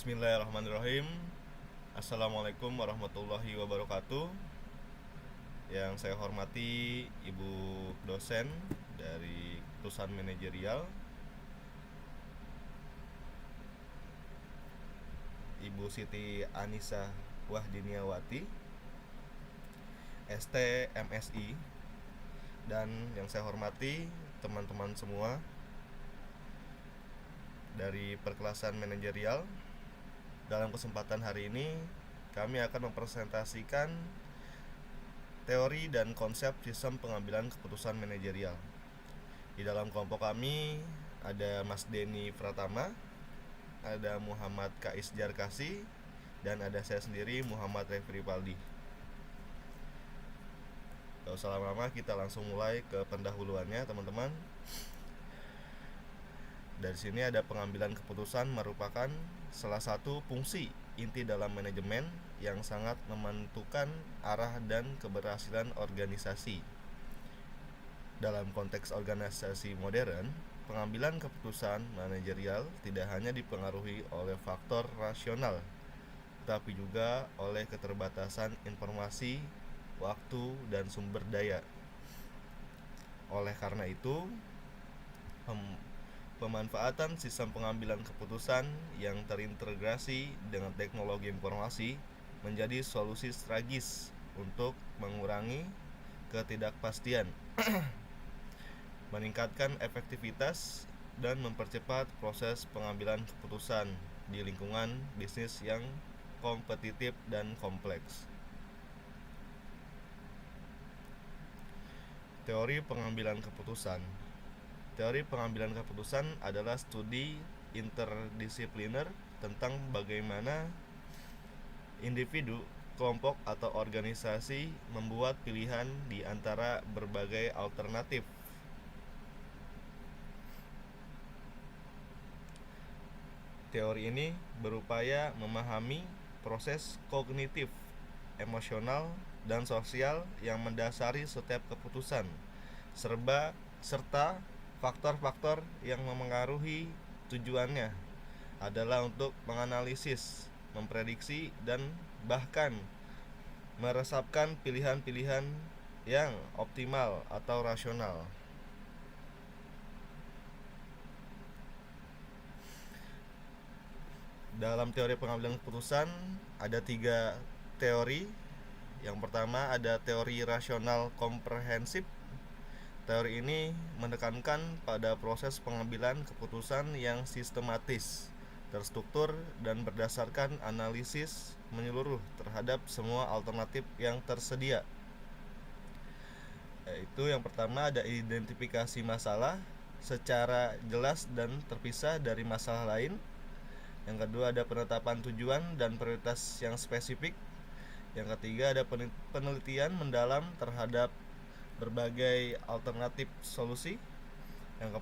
Bismillahirrahmanirrahim. Assalamualaikum warahmatullahi wabarakatuh. Yang saya hormati Ibu dosen dari Keputusan Manajerial, Ibu Siti Anissa Wahdiniawati, ST MSI, dan yang saya hormati teman-teman semua dari perkelasan manajerial. Dalam kesempatan hari ini kami akan mempresentasikan teori dan konsep sistem pengambilan keputusan manajerial. Di dalam kelompok kami ada Mas Denny Pratama, ada Muhammad Kais Jarkasi, dan ada saya sendiri Muhammad Refri Paldi. Gak usah lama-lama, kita langsung mulai ke pendahuluannya teman-teman. Dari sini ada pengambilan keputusan merupakan salah satu fungsi inti dalam manajemen yang sangat menentukan arah dan keberhasilan organisasi. Dalam konteks organisasi modern, pengambilan keputusan manajerial tidak hanya dipengaruhi oleh faktor rasional, tetapi juga oleh keterbatasan informasi, waktu, dan sumber daya. Oleh karena itu, pemanfaatan sistem pengambilan keputusan yang terintegrasi dengan teknologi informasi menjadi solusi strategis untuk mengurangi ketidakpastian, meningkatkan efektivitas, dan mempercepat proses pengambilan keputusan di lingkungan bisnis yang kompetitif dan kompleks. Teori pengambilan keputusan. Teori pengambilan keputusan adalah studi interdisipliner tentang bagaimana individu, kelompok, atau organisasi membuat pilihan di antara berbagai alternatif. Teori ini berupaya memahami proses kognitif, emosional, dan sosial yang mendasari setiap keputusan, serta faktor-faktor yang memengaruhi tujuannya adalah untuk menganalisis, memprediksi, dan bahkan meresapkan pilihan-pilihan yang optimal atau rasional. Dalam teori pengambilan keputusan ada 3 teori. Yang pertama ada teori rasional komprehensif. Teori ini menekankan pada proses pengambilan keputusan yang sistematis, terstruktur, dan berdasarkan analisis menyeluruh terhadap semua alternatif yang tersedia. Yaitu yang pertama ada identifikasi masalah secara jelas dan terpisah dari masalah lain. Yang kedua ada penetapan tujuan dan prioritas yang spesifik. Yang ketiga ada penelitian mendalam terhadap berbagai alternatif solusi. Yang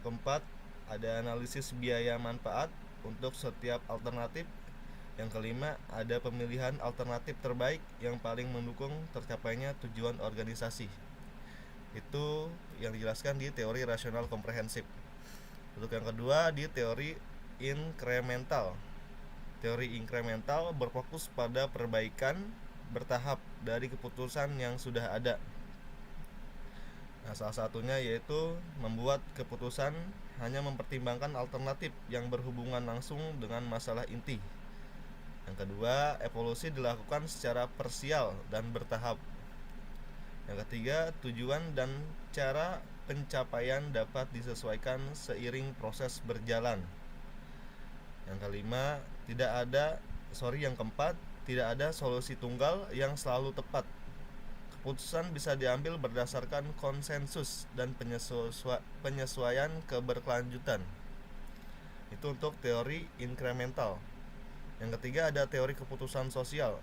keempat ada analisis biaya manfaat untuk setiap alternatif. Yang kelima ada pemilihan alternatif terbaik yang paling mendukung tercapainya tujuan organisasi. Itu yang dijelaskan di teori rasional komprehensif. Untuk yang kedua di teori inkremental. Teori inkremental berfokus pada perbaikan bertahap dari keputusan yang sudah ada. Nah, salah satunya yaitu membuat keputusan hanya mempertimbangkan alternatif yang berhubungan langsung dengan masalah inti. Yang kedua, evolusi dilakukan secara parsial dan bertahap. Yang ketiga, tujuan dan cara pencapaian dapat disesuaikan seiring proses berjalan. Yang kelima, yang keempat, tidak ada solusi tunggal yang selalu tepat. Keputusan bisa diambil berdasarkan konsensus dan penyesuaian keberkelanjutan. Itu untuk teori inkremental. Yang ketiga ada teori keputusan sosial.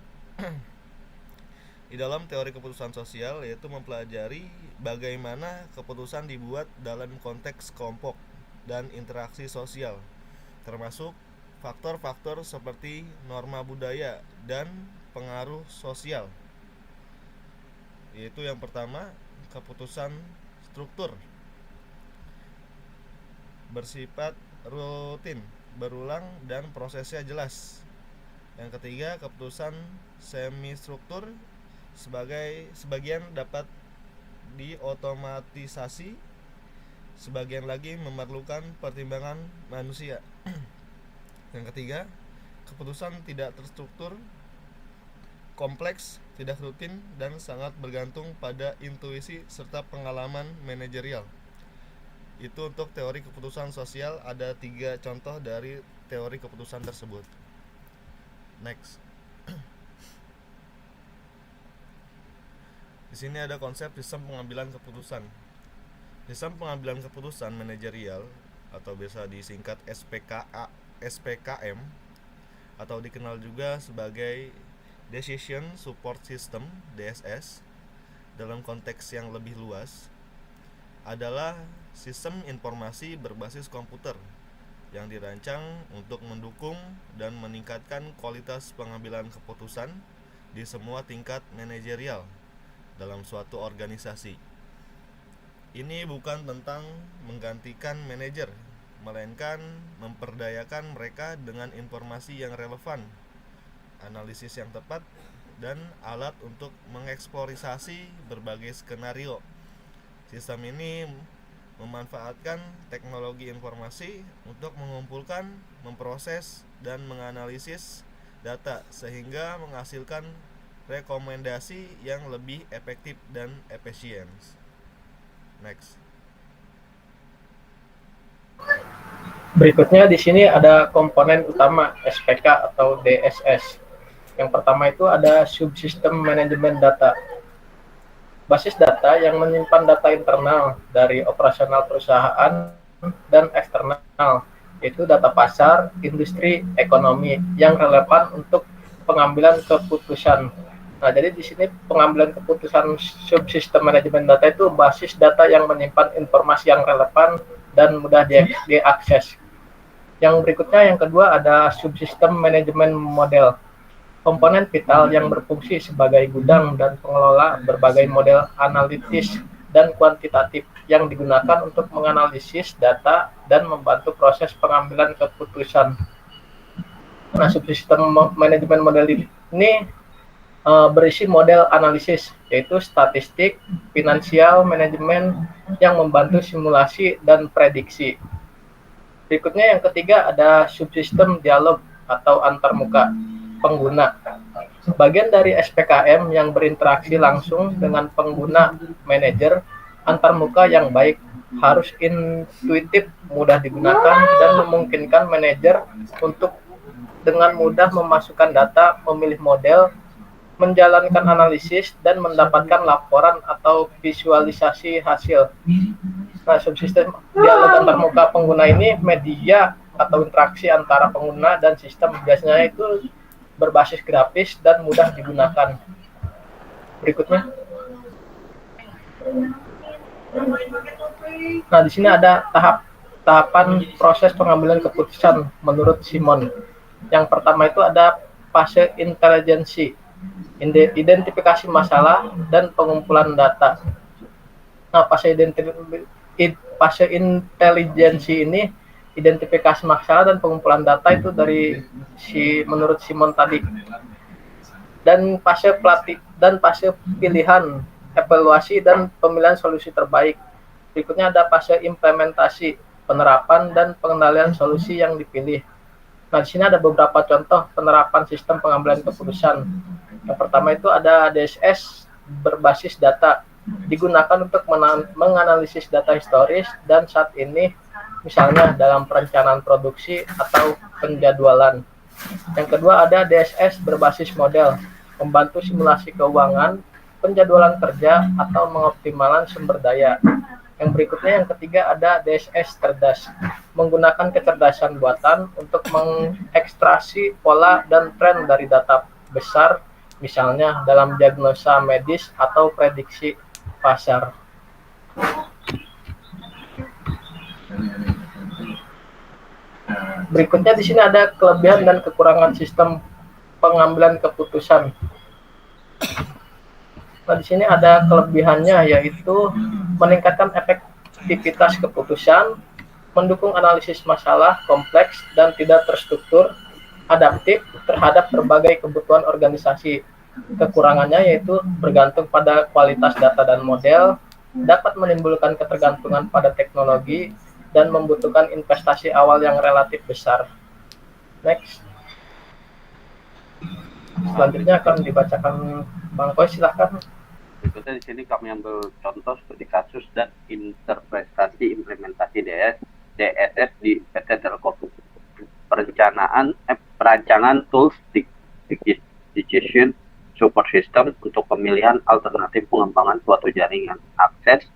Di dalam teori keputusan sosial yaitu mempelajari bagaimana keputusan dibuat dalam konteks kelompok dan interaksi sosial, termasuk faktor-faktor seperti norma budaya dan pengaruh sosial. Yaitu yang pertama, keputusan struktur bersifat rutin berulang dan prosesnya jelas. Yang ketiga, keputusan semi struktur sebagian dapat diotomatisasi, sebagian lagi memerlukan pertimbangan manusia. Yang ketiga, keputusan tidak terstruktur, kompleks, tidak rutin, dan sangat bergantung pada intuisi serta pengalaman manajerial. Itu untuk teori keputusan sosial. Ada 3 contoh dari teori keputusan tersebut. Next. Di sini ada konsep sistem pengambilan keputusan. Sistem pengambilan keputusan manajerial atau biasa disingkat SPKM atau dikenal juga sebagai Decision Support System (DSS) dalam konteks yang lebih luas adalah sistem informasi berbasis komputer yang dirancang untuk mendukung dan meningkatkan kualitas pengambilan keputusan di semua tingkat manajerial dalam suatu organisasi. Ini bukan tentang menggantikan manajer, melainkan memperdayakan mereka dengan informasi yang relevan, analisis yang tepat, dan alat untuk mengeksplorasi berbagai skenario. Sistem ini memanfaatkan teknologi informasi untuk mengumpulkan, memproses, dan menganalisis data sehingga menghasilkan rekomendasi yang lebih efektif dan efisien. Next. Berikutnya di sini ada komponen utama SPK atau DSS. Yang pertama itu ada subsistem manajemen data. Basis data yang menyimpan data internal dari operasional perusahaan dan eksternal, yaitu data pasar, industri, ekonomi yang relevan untuk pengambilan keputusan. Nah, jadi di sini pengambilan keputusan subsistem manajemen data itu basis data yang menyimpan informasi yang relevan dan mudah diakses. Yang berikutnya, yang kedua, ada subsistem manajemen model. Komponen vital yang berfungsi sebagai gudang dan pengelola berbagai model analitis dan kuantitatif yang digunakan untuk menganalisis data dan membantu proses pengambilan keputusan. Nah, subsistem manajemen model ini berisi model analisis, yaitu statistik, finansial, manajemen yang membantu simulasi dan prediksi. Berikutnya yang ketiga ada subsistem dialog atau antarmuka pengguna. Bagian dari SPKM yang berinteraksi langsung dengan pengguna manajer antarmuka yang baik, harus intuitif, mudah digunakan, dan memungkinkan manajer untuk dengan mudah memasukkan data, memilih model, menjalankan analisis, dan mendapatkan laporan atau visualisasi hasil. Nah, subsistem dialog antarmuka pengguna ini media atau interaksi antara pengguna dan sistem, biasanya itu berbasis grafis dan mudah digunakan. Berikutnya. Nah, di sini ada tahapan proses pengambilan keputusan menurut Simon. Yang pertama itu ada fase intelijensi, identifikasi masalah dan pengumpulan data. Nah, fase intelijensi ini identifikasi masalah dan pengumpulan data itu dari menurut Simon tadi. Dan fase pilihan, evaluasi dan pemilihan solusi terbaik. Berikutnya ada fase implementasi, penerapan dan pengendalian solusi yang dipilih. Nah, di sini ada beberapa contoh penerapan sistem pengambilan keputusan. Yang pertama itu ada DSS berbasis data, digunakan untuk menganalisis data historis dan saat ini, misalnya dalam perencanaan produksi atau penjadwalan. Yang kedua ada DSS berbasis model, membantu simulasi keuangan, penjadwalan kerja, atau mengoptimalkan sumber daya. Yang berikutnya, yang ketiga ada DSS cerdas, menggunakan kecerdasan buatan untuk mengekstraksi pola dan tren dari data besar, misalnya dalam diagnosa medis atau prediksi pasar. Berikutnya di sini ada kelebihan dan kekurangan sistem pengambilan keputusan. Nah, di sini ada kelebihannya, yaitu meningkatkan efektivitas keputusan, mendukung analisis masalah kompleks dan tidak terstruktur, adaptif terhadap berbagai kebutuhan organisasi. Kekurangannya yaitu bergantung pada kualitas data dan model, dapat menimbulkan ketergantungan pada teknologi, dan membutuhkan investasi awal yang relatif besar. Next. Selanjutnya akan dibacakan Bang Koy, silahkan. Berikutnya di sini kami ambil contoh studi kasus dan interpretasi implementasi DSS di PT Telkom. Perancangan tools decision support system untuk pemilihan alternatif pengembangan suatu jaringan akses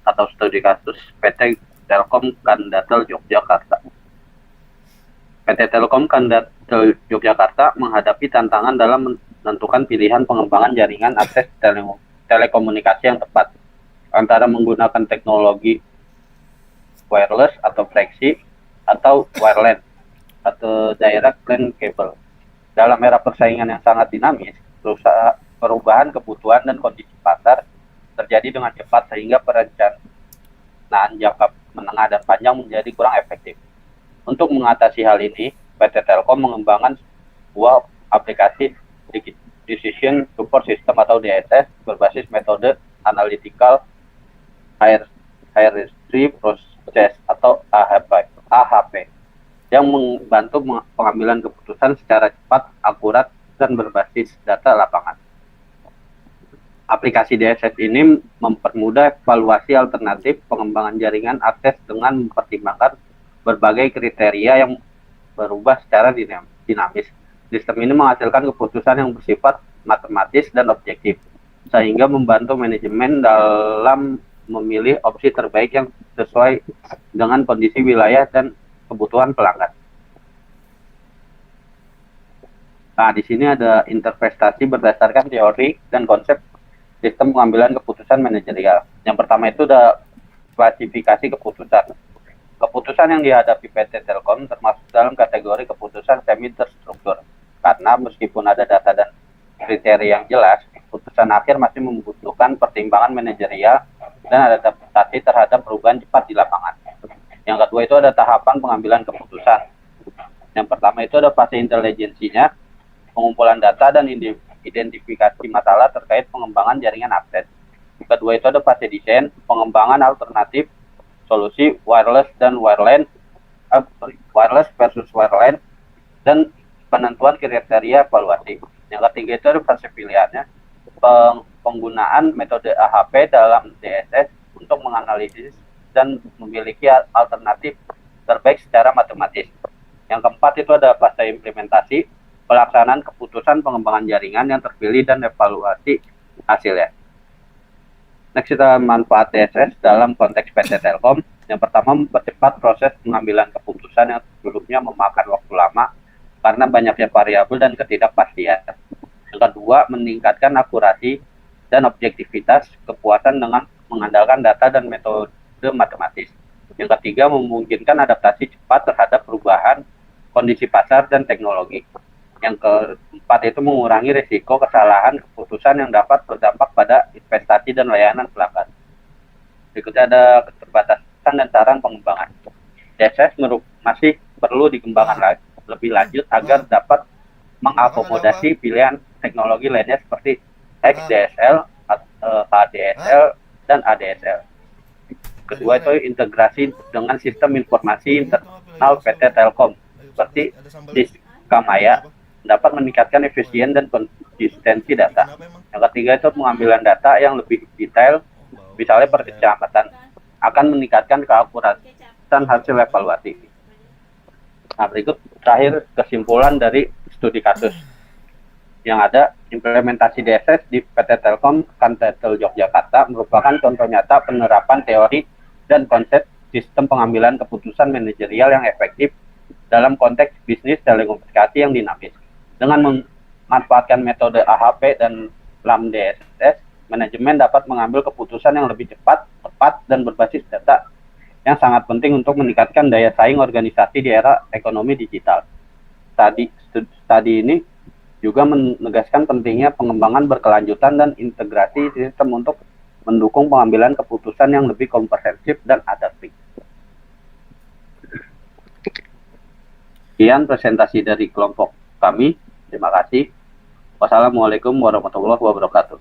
atau studi kasus PT Telkom Kandatel Yogyakarta. PT Telkom Kandatel Yogyakarta menghadapi tantangan dalam menentukan pilihan pengembangan jaringan akses telekomunikasi yang tepat antara menggunakan teknologi wireless atau fleksi atau wireline atau direct LAN cable. Dalam era persaingan yang sangat dinamis, perubahan kebutuhan dan kondisi pasar terjadi dengan cepat sehingga perencanaan jangka menengah dan panjang menjadi kurang efektif. Untuk mengatasi hal ini, PT Telkom mengembangkan sebuah aplikasi Decision Support System atau DSS berbasis metode Analytical Hierarchy Process atau AHP yang membantu pengambilan keputusan secara cepat, akurat, dan berbasis data lapangan. Aplikasi DSS ini mempermudah evaluasi alternatif pengembangan jaringan akses dengan mempertimbangkan berbagai kriteria yang berubah secara dinamis. Sistem ini menghasilkan keputusan yang bersifat matematis dan objektif, sehingga membantu manajemen dalam memilih opsi terbaik yang sesuai dengan kondisi wilayah dan kebutuhan pelanggan. Nah, di sini ada interpretasi berdasarkan teori dan konsep sistem pengambilan keputusan manajerial. Yang pertama itu ada klasifikasi keputusan. Keputusan yang dihadapi PT Telkom termasuk dalam kategori keputusan semi terstruktur. Karena meskipun ada data dan kriteria yang jelas, keputusan akhir masih membutuhkan pertimbangan manajerial dan adaptasi terhadap perubahan cepat di lapangan. Yang kedua itu ada tahapan pengambilan keputusan. Yang pertama itu ada fase intelijensinya, pengumpulan data dan identifikasi masalah terkait pengembangan jaringan akses. Kedua itu ada fase desain, pengembangan alternatif, solusi wireless dan wireline, wireless versus wireline, dan penentuan kriteria evaluasi. Yang ketiga itu ada fase pilihannya, penggunaan metode AHP dalam DSS untuk menganalisis dan memiliki alternatif terbaik secara matematis. Yang keempat itu ada fase implementasi, pelaksanaan keputusan pengembangan jaringan yang terpilih dan evaluasi hasilnya. Next kita manfaat DSS dalam konteks PT Telkom. Yang pertama, mempercepat proses pengambilan keputusan yang sebelumnya memakan waktu lama karena banyaknya variabel dan ketidakpastian. Yang kedua, meningkatkan akurasi dan objektivitas kepuasan dengan mengandalkan data dan metode matematis. Yang ketiga, memungkinkan adaptasi cepat terhadap perubahan kondisi pasar dan teknologi. Yang keempat itu mengurangi risiko kesalahan keputusan yang dapat berdampak pada investasi dan layanan pelanggan. Berikutnya ada keterbatasan dan saran pengembangan. DSS masih perlu dikembangkan lebih lanjut agar dapat mengakomodasi pilihan teknologi lainnya seperti XDSL, HDSL, dan ADSL. Kedua itu integrasi dengan sistem informasi internal PT Telkom seperti Diskamaya dapat meningkatkan efisien dan konsistensi data. Yang ketiga itu pengambilan data yang lebih detail, misalnya per kecamatan, akan meningkatkan keakuratan hasil evaluasi. Nah, berikut terakhir kesimpulan dari studi kasus. Yang ada, implementasi DSS di PT Telkom Kandatel Yogyakarta merupakan contoh nyata penerapan teori dan konsep sistem pengambilan keputusan manajerial yang efektif dalam konteks bisnis telekomunikasi yang dinamis. Dengan memanfaatkan metode AHP dan LAM DSS, manajemen dapat mengambil keputusan yang lebih cepat, tepat, dan berbasis data yang sangat penting untuk meningkatkan daya saing organisasi di era ekonomi digital. Studi ini juga menegaskan pentingnya pengembangan berkelanjutan dan integrasi sistem untuk mendukung pengambilan keputusan yang lebih komprehensif dan adaptif. Sekian presentasi dari kelompok kami. Terima kasih. Wassalamualaikum warahmatullahi wabarakatuh.